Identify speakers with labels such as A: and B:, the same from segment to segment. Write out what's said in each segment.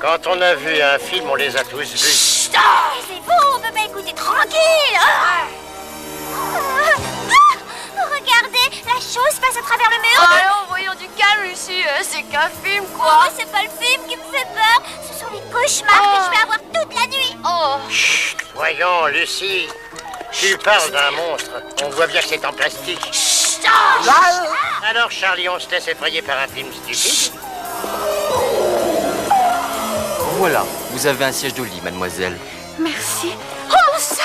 A: Quand on a vu un film, on les a tous vus.
B: C'est bon, on peut pas écouter tranquille. Regardez, la chose passe à travers le mur.
C: Allons, voyons du calme, Lucie. C'est qu'un film, quoi.
B: Oh, c'est pas le film qui me fait peur. Ce sont les cauchemars que je vais avoir toute la nuit.
C: Oh.
A: Chut, voyons, Lucie. Tu parles d'un monstre. On voit bien que c'est en plastique. Alors, Charlie, on se laisse effrayer par un film stupide?
D: Voilà, vous avez un siège de lit, mademoiselle.
C: Merci. Oh, mon sang.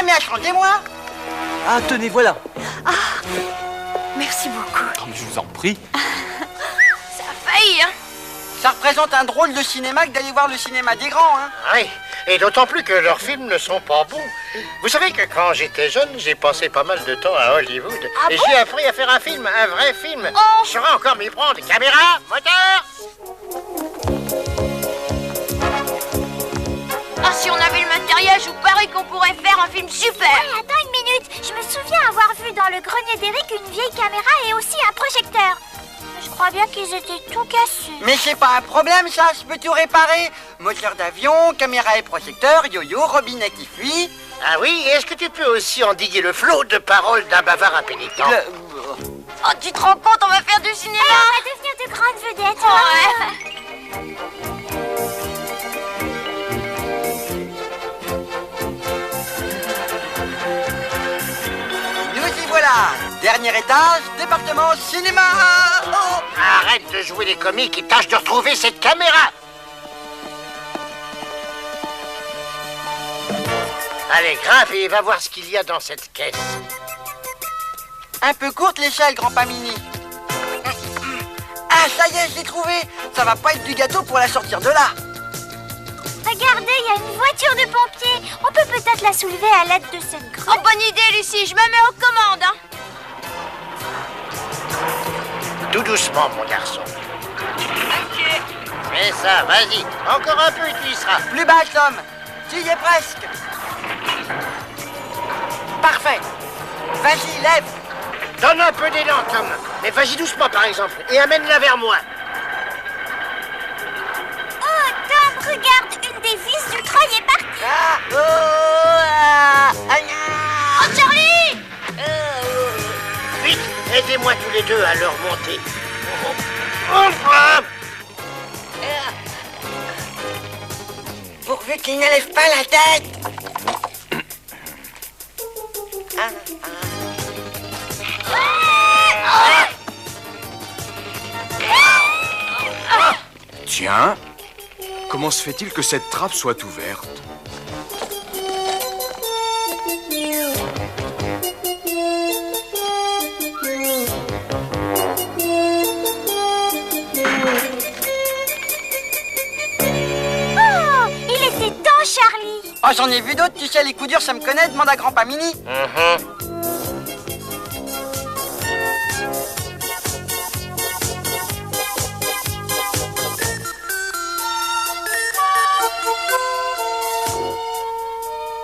E: Mais attendez-moi.
D: Ah, tenez, voilà.
C: Ah, merci beaucoup.
D: Oh, mais je vous en prie.
C: Ça a failli, hein.
E: Ça représente un drôle de cinéma que d'aller voir le cinéma des grands, hein.
A: Oui, et d'autant plus que leurs films ne sont pas bons. Vous savez que quand j'étais jeune, j'ai passé pas mal de temps à Hollywood.
C: Ah
A: et
C: bon?
A: j'ai appris à faire un film, un vrai film.
C: Oh.
A: Je saurais encore m'y prendre. Caméra, moteur.
C: Ah, si on avait le matériel, je vous parie qu'on pourrait faire un film super.
B: Hey, attends une minute. Je me souviens avoir vu dans le grenier d'Eric une vieille caméra et aussi un projecteur. Je crois bien qu'ils étaient tout cassés.
E: Mais c'est pas un problème, ça, je peux tout réparer. Moteur d'avion, caméra et projecteur, yo-yo, robinet qui fuit.
A: Ah oui, et est-ce que tu peux aussi endiguer le flot de paroles d'un bavard impénitent?
C: Oh, tu te rends compte, on va faire du cinéma.
B: Hey, on va devenir de grandes vedettes.
C: Ouais.
E: Nous y voilà. Dernier étage, département cinéma. Oh.
A: Arrête de jouer les comiques et tâche de retrouver cette caméra. Allez, grimpe et va voir ce qu'il y a dans cette caisse.
E: Un peu courte l'échelle, grand Pamini. Ah, ça y est, je l'ai trouvé. Ça va pas être du gâteau pour la sortir de là.
B: Regardez, il y a une voiture de pompier. On peut peut-être la soulever à l'aide de cette grue.
C: Oh, bonne idée, Lucie. Je me mets aux commandes, hein.
A: Tout doucement, mon garçon.
C: Ok.
A: Fais ça, vas-y. Encore un peu et tu y seras.
E: Plus bas, Tom. Tu y es presque. Parfait. Vas-y, lève.
A: Donne un peu d'élan, Tom. Mais vas-y doucement, par exemple, et amène-la vers moi.
B: Oh, Tom, regarde, une des vis du train est partie.
E: Ah, oh, ah, ah,
C: Oh, Charlie.
A: Vite, aidez-moi tous les deux à le remonter.
E: pourvu qu'il ne lève pas la tête.
F: Tiens, comment se fait-il que cette trappe soit ouverte?
B: Oh, il était temps, Charlie.
E: Oh, j'en ai vu d'autres, tu sais, les coups durs, ça me connaît, demande à grand Pamini.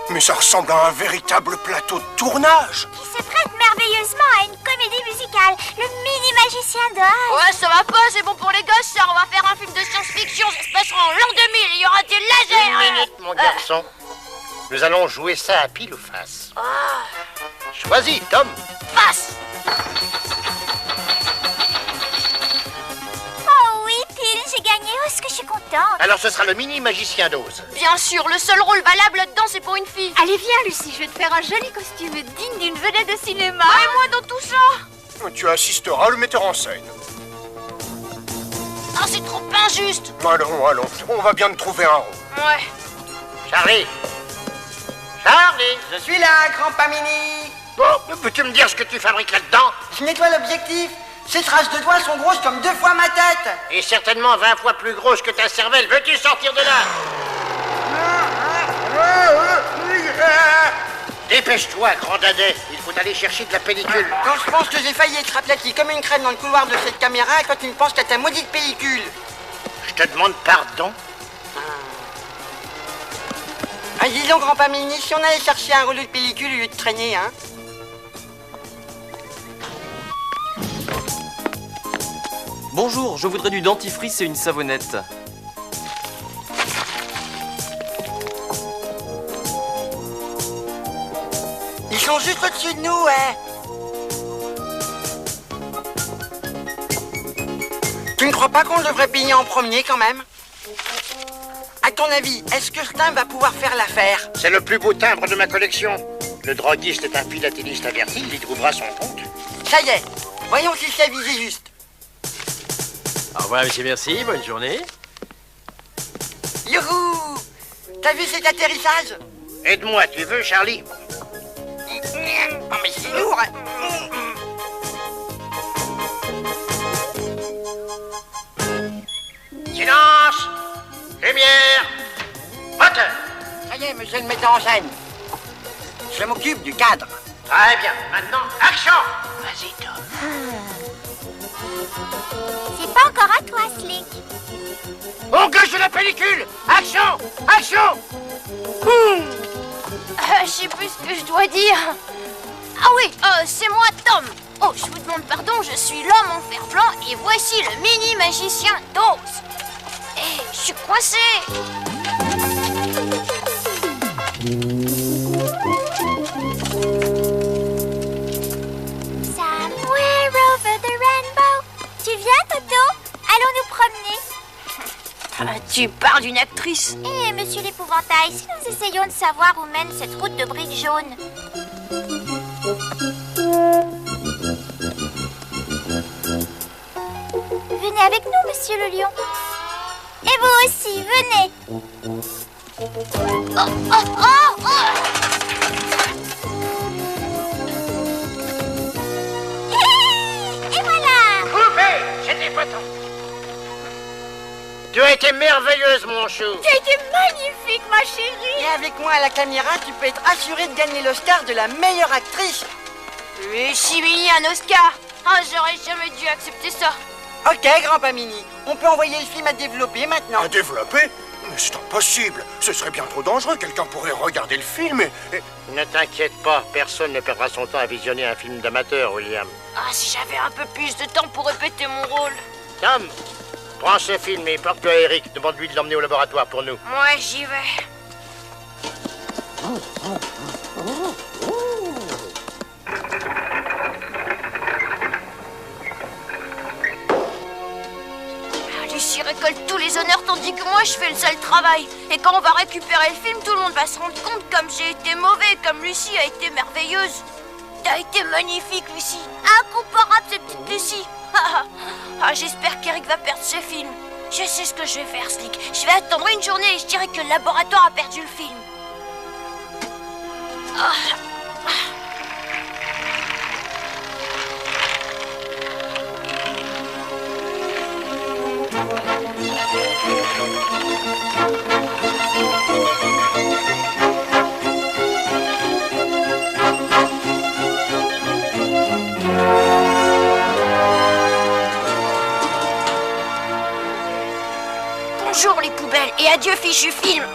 F: Mais ça ressemble à un véritable plateau de tournage.
B: Qui se prête merveilleusement à une comédie musicale. Le mini-magicien d'Oz.
C: Ouais, ça va pas, c'est bon pour les gosses, ça. On va faire un film de science-fiction, ça se passera en l'an 2000, il y aura des lasers.
A: Une minute, mon garçon. Nous allons jouer ça à pile ou face. Choisis, Tom.
C: Face.
B: Oh oui, pile, j'ai gagné. Oh, est-ce que je suis contente.
A: Alors ce sera le mini-magicien d'Oz.
C: Bien sûr, le seul rôle valable là-dedans, c'est pour une fille.
G: Allez, viens, Lucie, je vais te faire un joli costume digne d'une vedette de cinéma.
C: Ah, et moi dans tout ça.
F: Tu assisteras le metteur en scène.
C: Ah, c'est trop injuste.
F: Allons, allons, on va bien te trouver un rôle.
C: Ouais.
A: Charlie. Charlie.
E: Je suis là, grand Pamini.
A: Bon, peux-tu me dire ce que tu fabriques là-dedans?
E: Je nettoie l'objectif. Ces traces de doigts sont grosses comme 2 fois ma tête.
A: Et certainement 20 fois plus grosse que ta cervelle. Veux-tu sortir de là? Dépêche-toi, grand dadais. Il faut aller chercher de la pellicule.
E: Quand je pense que j'ai failli être aplati comme une crème dans le couloir de cette caméra, quand tu ne penses qu'à ta maudite pellicule.
A: Je te demande pardon.
E: Ah, dis donc, grand Pamini, si on allait chercher un rouleau de pellicule au lieu de traîner, hein.
D: Bonjour, je voudrais du dentifrice et une savonnette.
E: Ils sont juste au-dessus de nous, hein. Tu ne crois pas qu'on devrait payer en premier, quand même? À ton avis, est-ce que ce timbre va pouvoir faire l'affaire?
A: C'est le plus beau timbre de ma collection. Le droguiste est un philatéliste averti, il y trouvera son compte.
E: Ça y est, voyons si c'est visé juste.
H: Au revoir, monsieur, merci, bonne journée.
E: Youhou! T'as vu cet atterrissage?
A: Aide-moi, tu veux, Charlie?
E: Oh, mais c'est lourd, hein.
A: Silence! Lumière! Moteur!
E: Ça y est, monsieur le metteur en scène. Je m'occupe du cadre.
A: Très bien. Maintenant, action! Vas-y, Tom.
B: C'est pas encore à toi, Slick.
A: On gauche de la pellicule! Action! Action!
C: Je sais plus ce que je dois dire. Ah oui, c'est moi, Tom. Oh, je vous demande pardon, je suis l'homme en fer-blanc et voici le mini-magicien d'Oz. Eh, je suis coincé.
B: Somewhere over the rainbow. Tu viens, Toto? Allons nous promener.
C: Tu parles d'une actrice.
B: Eh, monsieur l'épouvantail, si nous essayons de savoir où mène cette route de briques jaunes. Venez avec nous, monsieur le lion. Et vous aussi, venez. Et voilà.
A: Coupé! C'était pas ton. Tu as été merveilleuse, mon chou.
G: Tu as été magnifique, ma chérie.
E: Et avec moi à la caméra, tu peux être assuré de gagner l'Oscar de la meilleure actrice.
C: Mais Chimini, un Oscar. Ah, j'aurais jamais dû accepter ça.
E: Ok, grand Pamini, on peut envoyer le film à développer maintenant.
F: À développer? Mais c'est impossible. Ce serait bien trop dangereux. Quelqu'un pourrait regarder le film et...
A: Ne t'inquiète pas, personne ne perdra son temps à visionner un film d'amateur, William.
C: Ah, si j'avais un peu plus de temps pour répéter mon rôle.
A: Tom, prends ce film et porte-le à Eric. Demande-lui de l'emmener au laboratoire pour nous.
C: Ouais, j'y vais. Lucie récolte tous les honneurs tandis que moi je fais le sale travail. Et quand on va récupérer le film, tout le monde va se rendre compte comme j'ai été mauvais, comme Lucie a été merveilleuse. T'as été magnifique, Lucie. Incomparable, cette petite Lucie. Ah, j'espère qu'Eric va perdre ce film. Je sais ce que je vais faire, Slick. Je vais attendre une journée et je dirai que le laboratoire a perdu le film. Bonjour les poubelles et adieu fichu film.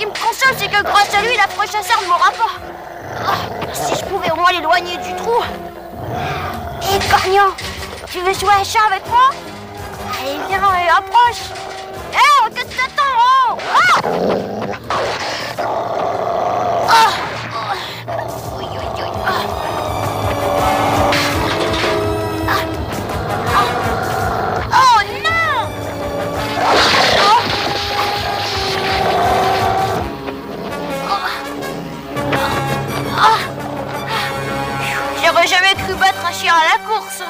C: qui me console, c'est que grâce à lui, la proie chasseur ne m'aura pas. Si je pouvais au moins l'éloigner du trou. Hé, Cornio, tu veux jouer à un chat avec moi? Allez, viens et approche. Hé, que t'attends, oh! Oui, oui, oui. Oh non! J'aurais jamais cru battre un chien à la course.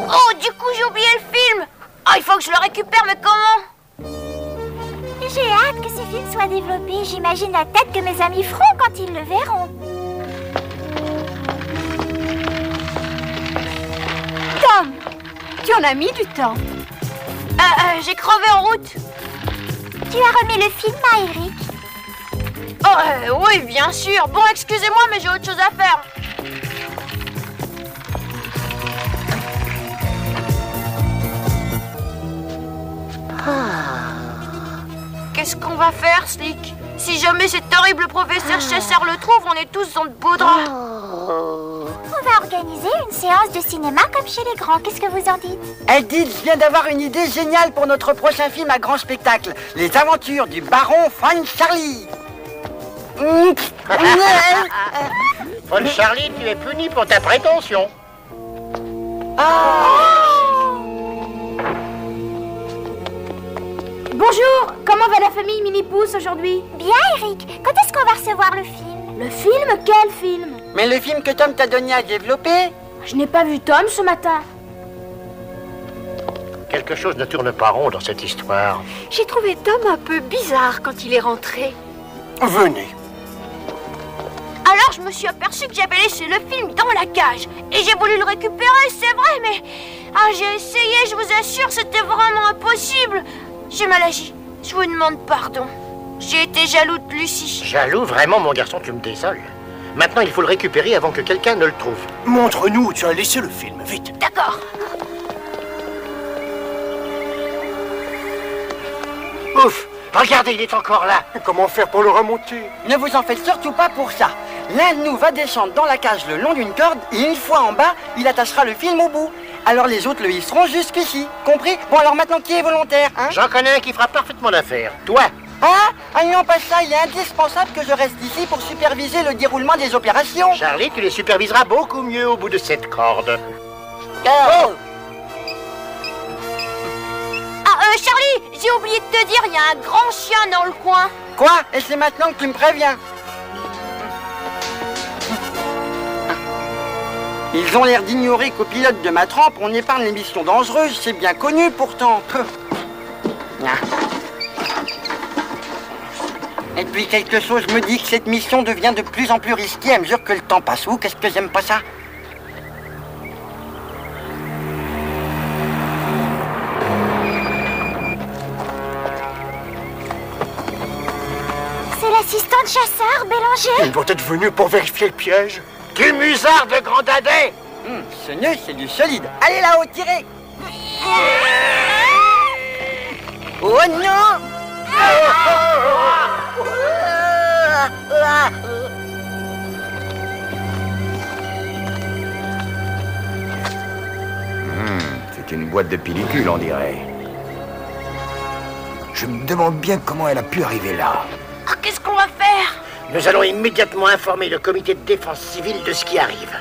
C: Oh, du coup, j'ai oublié le film. Oh, il faut que je le récupère, mais comment?
B: J'ai hâte que ce film soit développé. J'imagine la tête que mes amis feront quand ils le verront.
G: Tom, tu en as mis du temps.
C: J'ai crevé en route.
B: Tu as remis le film à Eric?
C: Oh, oui, bien sûr. Bon, excusez-moi, mais j'ai autre chose à faire. Qu'est-ce qu'on va faire, Slick? Si jamais cet horrible professeur chasseur le trouve, on est tous dans de beaux draps.
B: On va organiser une séance de cinéma comme chez les grands. Qu'est-ce que vous en dites?
E: Edith vient d'avoir une idée géniale pour notre prochain film à grand spectacle. Les aventures du baron Von Charlie.
A: Von Charlie, tu es puni pour ta prétention.
G: Bonjour, comment va la famille Mini-Pouce aujourd'hui?
B: Bien, Eric. Quand est-ce qu'on va recevoir le film?
G: Le film? Quel film?
E: Mais le film que Tom t'a donné à développer?
G: Je n'ai pas vu Tom ce matin.
A: Quelque chose ne tourne pas rond dans cette histoire.
G: J'ai trouvé Tom un peu bizarre quand il est rentré.
F: Venez.
C: Alors, je me suis aperçu que j'avais laissé le film dans la cage. Et j'ai voulu le récupérer, c'est vrai, mais... j'ai essayé, je vous assure, c'était vraiment impossible. J'ai mal agi. Je vous demande pardon. J'ai été jaloux de Lucie.
A: Jaloux, vraiment, mon garçon, tu me désoles. Maintenant, il faut le récupérer avant que quelqu'un ne le trouve.
F: Montre-nous où tu as laissé le film, vite.
C: D'accord.
A: Ouf! Regardez, il est encore là.
F: Comment faire pour le remonter?
E: Ne vous en faites surtout pas pour ça. L'un de nous va descendre dans la cage le long d'une corde et une fois en bas, il attachera le film au bout. Alors les autres le hisseront jusqu'ici. Compris? Bon alors maintenant qui est volontaire, hein?
A: J'en connais un qui fera parfaitement l'affaire. Toi!
E: Ah non, pas ça, il est indispensable que je reste ici pour superviser le déroulement des opérations.
A: Charlie, tu les superviseras beaucoup mieux au bout de cette corde.
E: Oh.
C: Charlie, j'ai oublié de te dire, il y a un grand chien dans le coin.
E: Quoi? Et c'est maintenant que tu me préviens? Ils ont l'air d'ignorer qu'au pilote de ma trempe, on épargne les missions dangereuses, c'est bien connu pourtant. Et puis quelque chose me dit que cette mission devient de plus en plus risquée à mesure que le temps passe. Ouh, qu'est-ce que j'aime pas ça?
B: C'est l'assistant de chasseur, Bélanger.
F: Ils vont être venus pour vérifier le piège.
A: Tu musard de grand dadais!
E: Ce nœud, c'est du solide. Allez là-haut, tirez! Oh non!
I: C'est une boîte de pellicule, on dirait. Je me demande bien comment elle a pu arriver là.
C: Qu'est-ce qu'on va faire?
A: Nous allons immédiatement informer le comité de défense civile de ce qui arrive.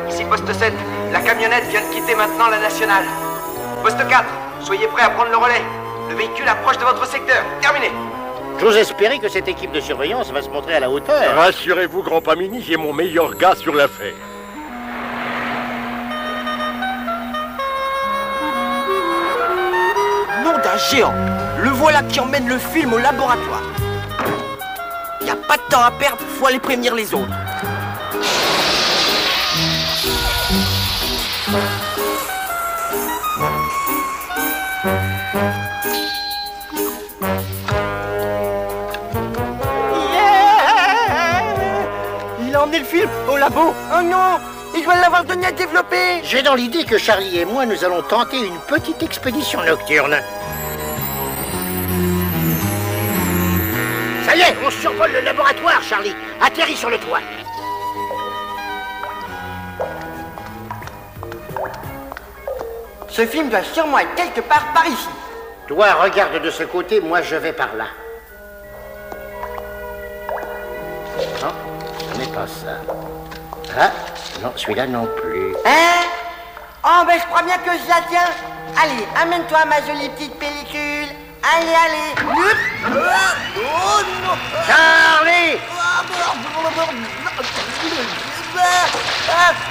J: Ici poste 7, la camionnette vient de quitter maintenant la nationale. Poste 4, soyez prêts à prendre le relais. Le véhicule approche de votre secteur. Terminé.
A: J'ose espérer que cette équipe de surveillance va se montrer à la hauteur.
K: Rassurez-vous, Grand Pamini, j'ai mon meilleur gars sur l'affaire.
L: Nom d'un géant, le voilà qui emmène le film au laboratoire. Y a pas de temps à perdre, faut aller prévenir les autres.
E: Il a emmené le film au labo. Oh non! Il dois l'avoir donné à développer.
A: J'ai dans l'idée que Charlie et moi, nous allons tenter une petite expédition nocturne. Ça y est, on survole le laboratoire, Charlie. Atterris sur le toit.
E: Ce film doit sûrement être quelque part par ici.
A: Toi, regarde de ce côté, moi je vais par là. Non, ce n'est pas ça. Ah, non, celui-là non plus.
E: Hein? Oh, ben je crois bien que je la tiens. Allez, amène-toi ma jolie petite pellicule. Allez, allez. Oh non!
A: Charlie!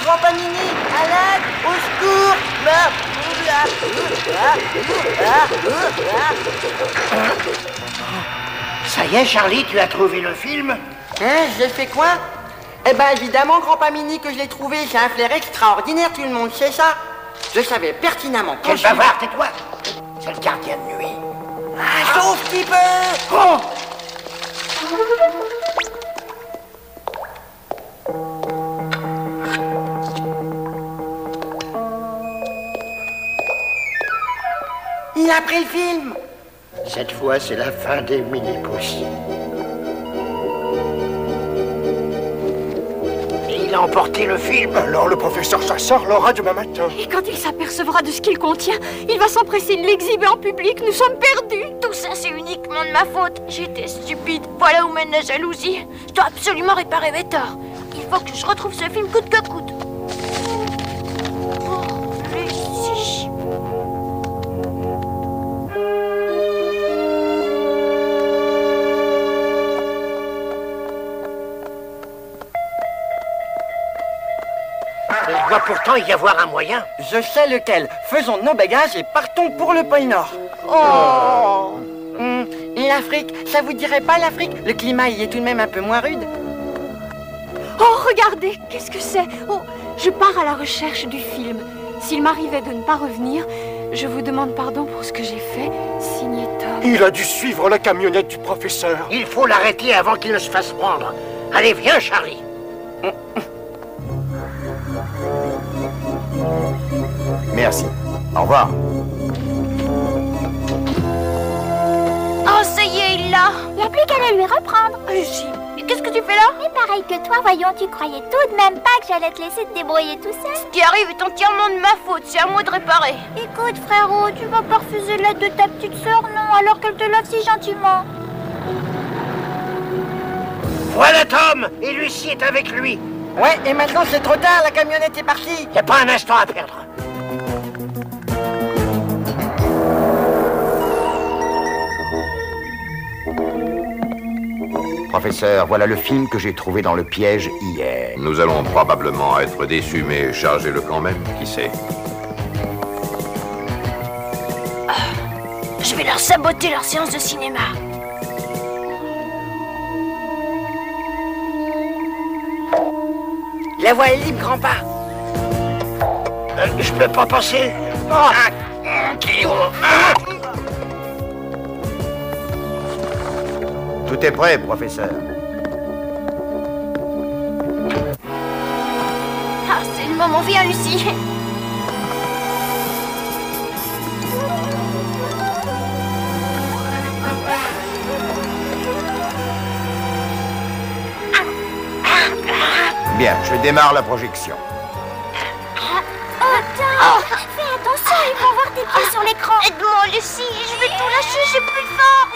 E: Grand Panini, à l'aide, au secours!
A: Ça y est, Charlie, tu as trouvé le film?
E: Hein, j'ai fait quoi? Eh ben évidemment, Grand Panini, que je l'ai trouvé. J'ai un flair extraordinaire, tout le monde sait ça. Je savais pertinemment.
A: Quel bavard, tais-toi! C'est le gardien de nuit.
E: Sauf petit peu!
A: Oh!
E: Il a pris le film.
A: Cette fois, c'est la fin des mini-pouces. Il a emporté le film.
F: Alors le professeur Chasseur l'aura demain matin.
G: Et quand il s'apercevra de ce qu'il contient, il va s'empresser de l'exhiber en public. Nous sommes perdus.
C: Tout ça, c'est uniquement de ma faute. J'étais stupide. Voilà où mène la jalousie. Je dois absolument réparer mes torts. Il faut que je retrouve ce film coûte que coûte. Oh, Lucie.
A: Il doit pourtant y avoir un moyen.
E: Je sais lequel. Faisons nos bagages et partons pour le pôle Nord. Oh! L'Afrique, ça vous dirait pas l'Afrique? Le climat y est tout de même un peu moins rude.
G: Oh, regardez, qu'est-ce que c'est? Oh, je pars à la recherche du film. S'il m'arrivait de ne pas revenir, je vous demande pardon pour ce que j'ai fait. Signé Tom.
F: Il a dû suivre la camionnette du professeur.
A: Il faut l'arrêter avant qu'il ne se fasse prendre. Allez, viens, Charlie.
I: Merci. Au revoir.
C: Oh, ça y est, il l'a.
B: Y a plus qu'à le lui reprendre.
C: Lucie, et qu'est-ce que tu fais là?
B: Mais pareil que toi, voyons, tu croyais tout de même pas que j'allais te laisser te débrouiller tout seul?
C: Ce qui arrive est entièrement de ma faute. C'est à moi de réparer.
B: Écoute, frérot, tu vas pas refuser l'aide de ta petite sœur, non, alors qu'elle te l'offre si gentiment.
A: Voilà Tom, et Lucie est avec lui.
E: Ouais, et maintenant c'est trop tard, la camionnette est partie.
A: Y a pas un instant à perdre.
I: Professeur, voilà le film que j'ai trouvé dans le piège hier.
M: Nous allons probablement être déçus, mais chargez-le quand même, qui sait.
C: Je vais leur saboter leur séance de cinéma.
E: La voie est libre, grand pas.
A: Je peux pas passer.
I: Tout est prêt, professeur.
C: Ah, c'est le moment. Viens, Lucie.
I: Bien, je démarre la projection.
B: Oh, fais attention, ils vont voir tes pieds sur l'écran.
C: Aide-moi, Lucie. Je vais tout lâcher, j'ai plus fort.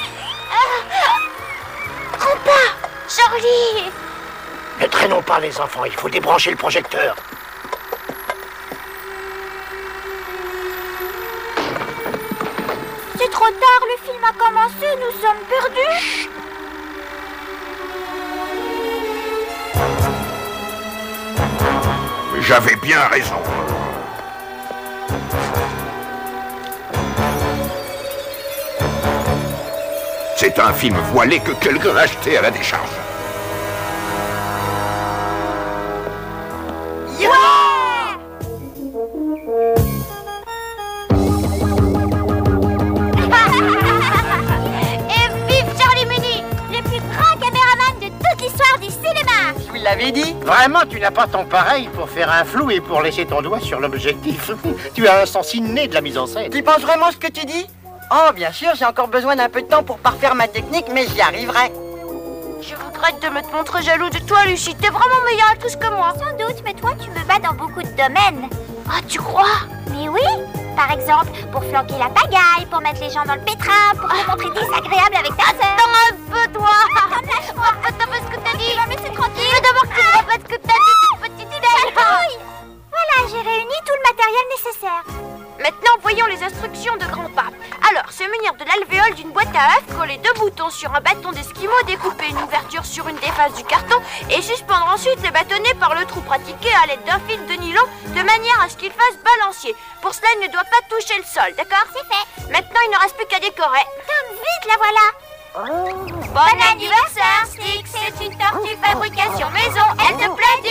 C: Grand-père, Charlie.
A: Ne traînons pas les enfants, il faut débrancher le projecteur.
B: C'est trop tard, le film a commencé, nous sommes perdus.
M: J'avais bien raison. C'est un film voilé que quelqu'un a acheté à la décharge.
B: Et vive Charlie Muni, le plus grand caméraman de toute l'histoire du cinéma.
E: Je vous l'avais dit.
A: Vraiment, tu n'as pas ton pareil pour faire un flou et pour laisser ton doigt sur l'objectif. Tu as un sens inné de la mise en scène.
E: Tu penses vraiment ce que tu dis? Oh, bien sûr, j'ai encore besoin d'un peu de temps pour parfaire ma technique, mais j'y arriverai.
C: Je regrette de me montrer jaloux de toi, Lucie. T'es vraiment meilleure actrice que moi.
B: Sans doute, mais toi, tu me bats dans beaucoup de domaines.
C: Ah, tu crois?
B: Mais oui. Par exemple, pour flanquer la pagaille, pour mettre les gens dans le pétrin, pour te montrer désagréable avec ta sœur.
C: Attends un peu, toi.
B: Lâche-moi.
C: Attends, ce que t'as dit.
B: Tu vas me laisser tranquille.
C: Je veux d'abord que tu me répètes ce que t'as dit, petite idée.
B: Voilà, j'ai réuni tout le matériel nécessaire.
C: Maintenant, voyons les instructions de grand-papa. Alors, se munir de l'alvéole d'une boîte à œufs, coller 2 boutons sur un bâton d'esquimau, découper une ouverture sur une des faces du carton et suspendre ensuite les bâtonnets par le trou pratiqué à l'aide d'un fil de nylon de manière à ce qu'il fasse balancier. Pour cela, il ne doit pas toucher le sol, d'accord?
B: C'est fait.
C: Maintenant, il ne reste plus qu'à décorer.
B: Tom, vite, la voilà.
C: Bon anniversaire, Stick. C'est une tortue fabrication maison. Elle te plaît,